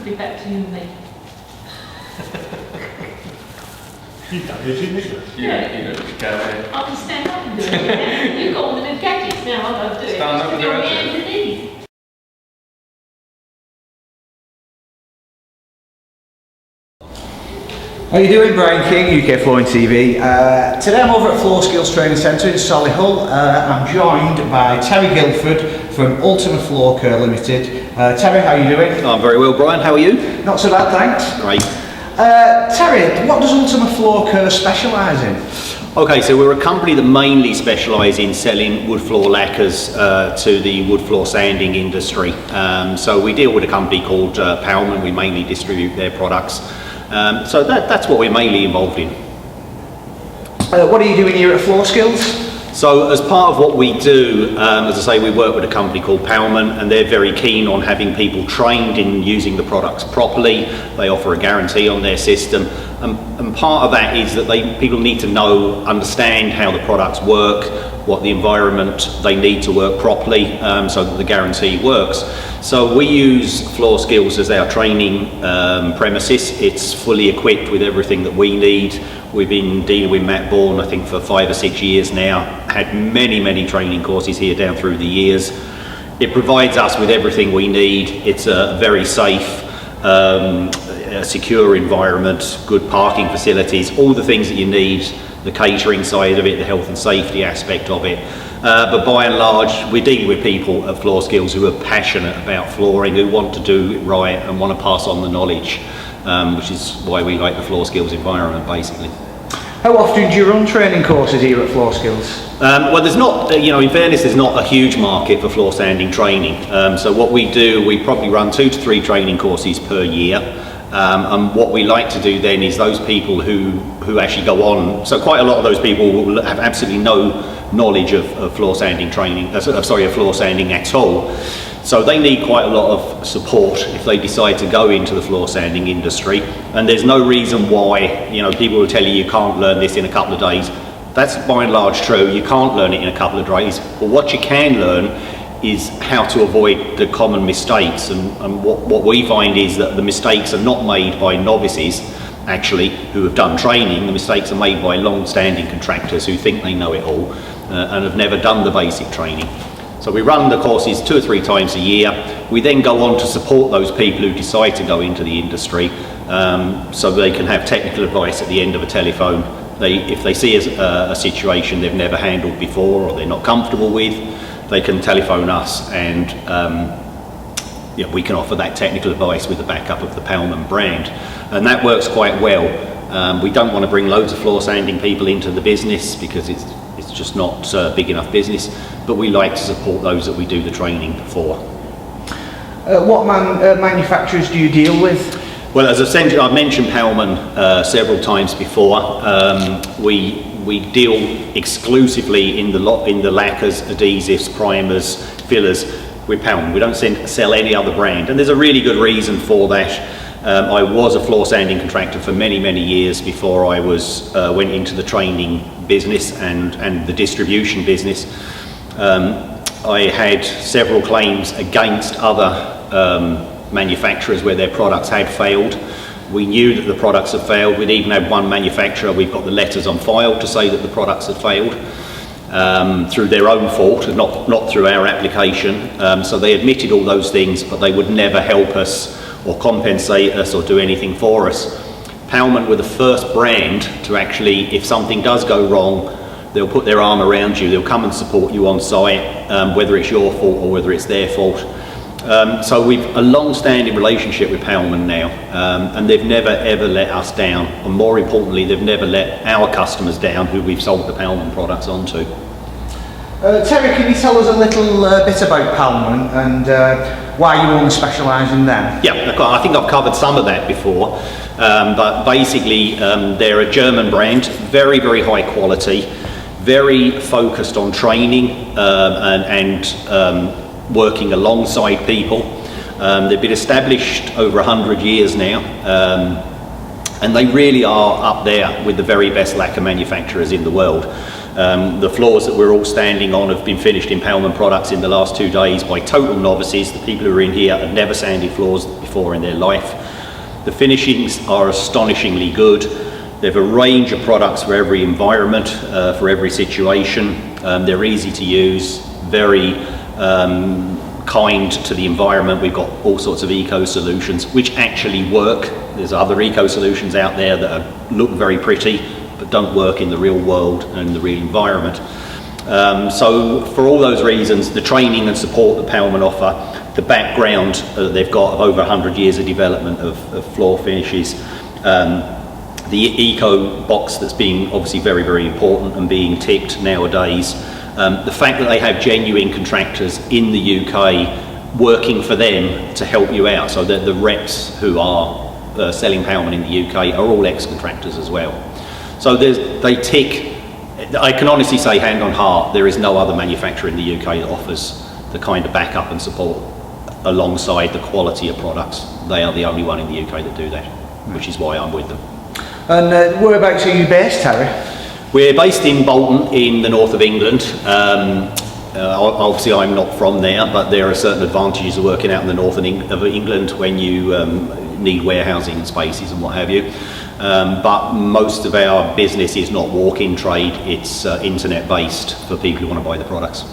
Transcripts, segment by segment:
be back to you and me. You've done it, didn't you? Yeah. You know, go ahead. I can stand up and do it. You've got all the new gadgets now, I don't do it. Stand up and do It's it. on the end of the knee. How are you doing? Brian King, UK Flooring TV. Today I'm over at Floor Skills Training Centre in Solihull. I'm joined by Terry Guilford from Ultimate Floor Care Limited. Terry, how are you doing? I'm very well, Brian. How are you? Not so bad, thanks. Great. Terry, what does Ultimate Floor Care specialise in? Okay, so we're a company that mainly specialise in selling wood floor lacquers to the wood floor sanding industry. So we deal with a company called Pallmann. We mainly distribute their products. So that's what we're mainly involved in. What are you doing here at Floor Skills? So as part of what we do, as I say, we work with a company called Pallmann, and they're very keen on having people trained in using the products properly. They offer a guarantee on their system, and part of that is that people need to understand how the products work, what the environment they need to work properly, so that the guarantee works. So we use Floor Skills as our training premises. It's fully equipped with everything that we need. We've been dealing with Matt Bourne, I think, for 5 or 6 years now. Had many training courses here down through the years. It provides us with everything we need. It's a very safe, secure environment, good parking facilities, all the things that you need, the catering side of it, the health and safety aspect of it. But by and large, we're dealing with people at Floor Skills who are passionate about flooring, who want to do it right and want to pass on the knowledge, which is why we like the Floor Skills environment, basically. How often do you run training courses here at Floor Skills? Well, there's not, in fairness, there's not a huge market for floor sanding training. So what we do, we probably run 2 to 3 training courses per year. And what we like to do then is those people who actually go on, so quite a lot of those people will have absolutely no knowledge of floor sanding training, of floor sanding at all. So they need quite a lot of support if they decide to go into the floor sanding industry. And there's no reason why, people will tell you can't learn this in a couple of days. That's by and large true. You can't learn it in a couple of days. But what you can learn is how to avoid the common mistakes. And what we find is that the mistakes are not made by novices, actually, who have done training. The mistakes are made by long-standing contractors who think they know it all and have never done the basic training. So we run the courses 2 or 3 times a year. We then go on to support those people who decide to go into the industry, so they can have technical advice at the end of a telephone. If they see a situation they've never handled before or they're not comfortable with, they can telephone us, and we can offer that technical advice with the backup of the Pallmann brand. And that works quite well. We don't want to bring loads of floor sanding people into the business because it's just not a big enough business, but we like to support those that we do the training for. What manufacturers do you deal with? Well, as I've mentioned Pallmann several times before. We deal exclusively in the lacquers, adhesives, primers, fillers with Pallmann. We don't sell any other brand, and there's a really good reason for that. I was a floor sanding contractor for many years before I went into the training business and the distribution business. I had several claims against other manufacturers where their products had failed. We knew that the products had failed. We'd even had one manufacturer, we've got the letters on file to say that the products had failed through their own fault, not through our application. So they admitted all those things, but they would never help us or compensate us or do anything for us. Pallmann were the first brand to actually, if something does go wrong, they'll put their arm around you, they'll come and support you on site, whether it's your fault or whether it's their fault. So we've a long-standing relationship with Pallmann now, and they've never ever let us down, and more importantly, they've never let our customers down who we've sold the Pallmann products onto. Terry, can you tell us a little bit about Pallmann and why you only specialise in them? Yeah, I think I've covered some of that before, but basically they're a German brand, very high quality, very focused on training and working alongside people. They've been established over 100 years now, and they really are up there with the very best lacquer manufacturers in the world. The floors that we're all standing on have been finished in Pallmann products in the last 2 days by total novices. The people who are in here have never sanded floors before in their life. The finishings are astonishingly good. They have a range of products for every environment, for every situation. They're easy to use, very kind to the environment. We've got all sorts of eco solutions which actually work. There's other eco solutions out there that look very pretty but don't work in the real world and the real environment. So for all those reasons, the training and support that Pallmann offer, the background that they've got of over 100 years of development of floor finishes, the eco box that's being obviously very, very important and being ticked nowadays, the fact that they have genuine contractors in the UK working for them to help you out, so that the reps who are selling Pallmann in the UK are all ex-contractors as well. So they tick, I can honestly say hand on heart, there is no other manufacturer in the UK that offers the kind of backup and support alongside the quality of products. They are the only one in the UK that do that, which is why I'm with them. And whereabouts are you based, Terry? We're based in Bolton in the north of England. Obviously I'm not from there, but there are certain advantages of working out in the north of England when you need warehousing spaces and what have you. But most of our business is not walk-in trade, it's internet based for people who want to buy the products.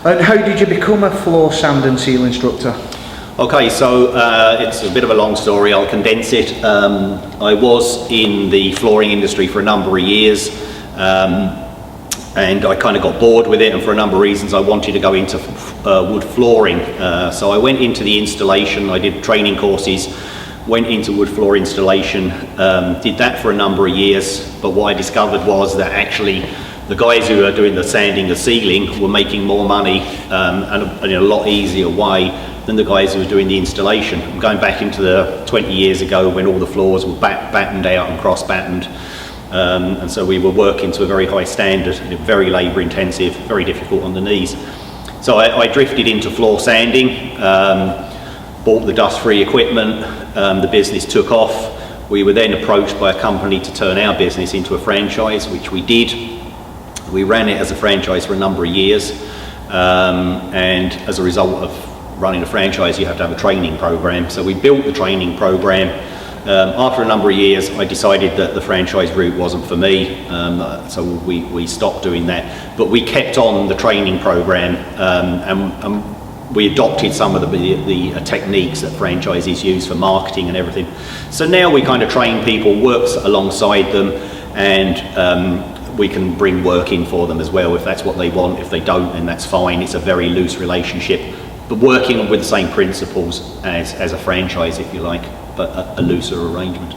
And how did you become a floor sand and seal instructor? Okay, so it's a bit of a long story, I'll condense it. I was in the flooring industry for a number of years, and I kind of got bored with it, and for a number of reasons I wanted to go into wood flooring. So I went into the installation, I did training courses, went into wood floor installation, did that for a number of years, but what I discovered was that actually the guys who are doing the sanding, the sealing, were making more money and in a lot easier way than the guys who were doing the installation. I'm going back into the 20 years ago when all the floors were battened out and cross-battened, and so we were working to a very high standard, very labour intensive, very difficult on the knees. So I drifted into floor sanding, bought the dust-free equipment, the business took off. We were then approached by a company to turn our business into a franchise, which we did. We ran it as a franchise for a number of years, and as a result of running a franchise you have to have a training program. So we built the training program. After a number of years I decided that the franchise route wasn't for me, so we stopped doing that. But we kept on the training program, and we adopted some of the techniques that franchisees use for marketing and everything. So now we kind of train people, works alongside them, and we can bring work in for them as well if that's what they want. If they don't, then that's fine. It's a very loose relationship, but working with the same principles as a franchise, if you like, but a looser arrangement.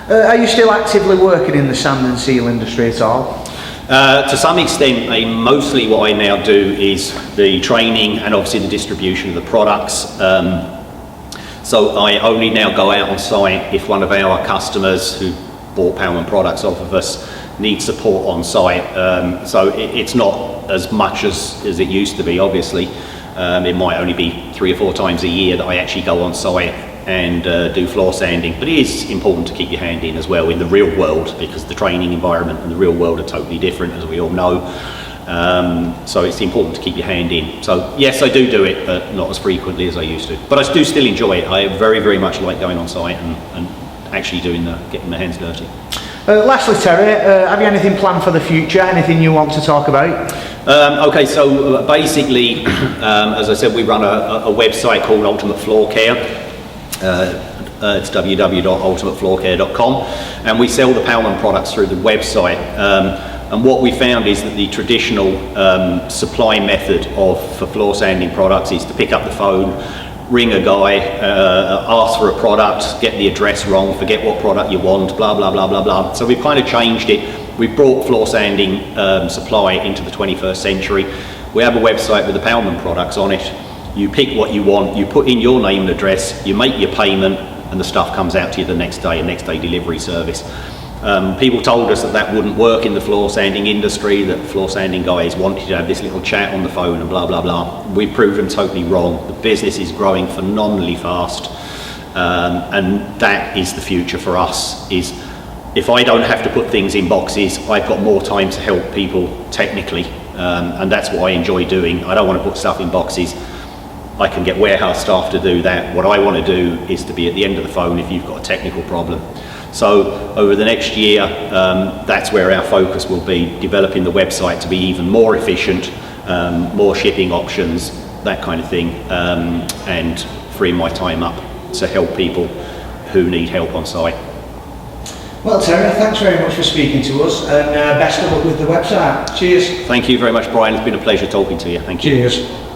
Are you still actively working in the sand and seal industry at all? To some extent, mostly what I now do is the training and obviously the distribution of the products. So I only now go out on site if one of our customers who bought Pallmann products off of us need support on site. So it's not as much as it used to be, obviously. It might only be 3 or 4 times a year that I actually go on site and do floor sanding, but it is important to keep your hand in as well in the real world, because the training environment and the real world are totally different, as we all know. So it's important to keep your hand in. So yes, I do it, but not as frequently as I used to. But I do still enjoy it. I very, very much like going on site and actually getting my hands dirty. Lastly, Terry, have you anything planned for the future? Anything you want to talk about? Okay, so basically, as I said, we run a website called Ultimate Floor Care. It's www.ultimatefloorcare.com, and we sell the Pallmann products through the website. And what we found is that the traditional supply method for floor sanding products is to pick up the phone, ring a guy, ask for a product, get the address wrong, forget what product you want, blah, blah, blah, blah, blah. So we've kind of changed it. We've brought floor sanding supply into the 21st century. We have a website with the Pallmann products on it. You pick what you want, you put in your name and address, you make your payment, and the stuff comes out to you the next day, a next day delivery service. People told us that wouldn't work in the floor sanding industry, that floor sanding guys wanted to have this little chat on the phone and blah, blah, blah. We've proven totally wrong. The business is growing phenomenally fast, and that is the future for us. Is if I don't have to put things in boxes, I've got more time to help people technically, and that's what I enjoy doing. I don't want to put stuff in boxes. I can get warehouse staff to do that. What I want to do is to be at the end of the phone if you've got a technical problem. So over the next year, that's where our focus will be, developing the website to be even more efficient, more shipping options, that kind of thing, and freeing my time up to help people who need help on site. Well, Terry, thanks very much for speaking to us, and best of luck with the website. Cheers. Thank you very much, Brian. It's been a pleasure talking to you. Thank you. Cheers.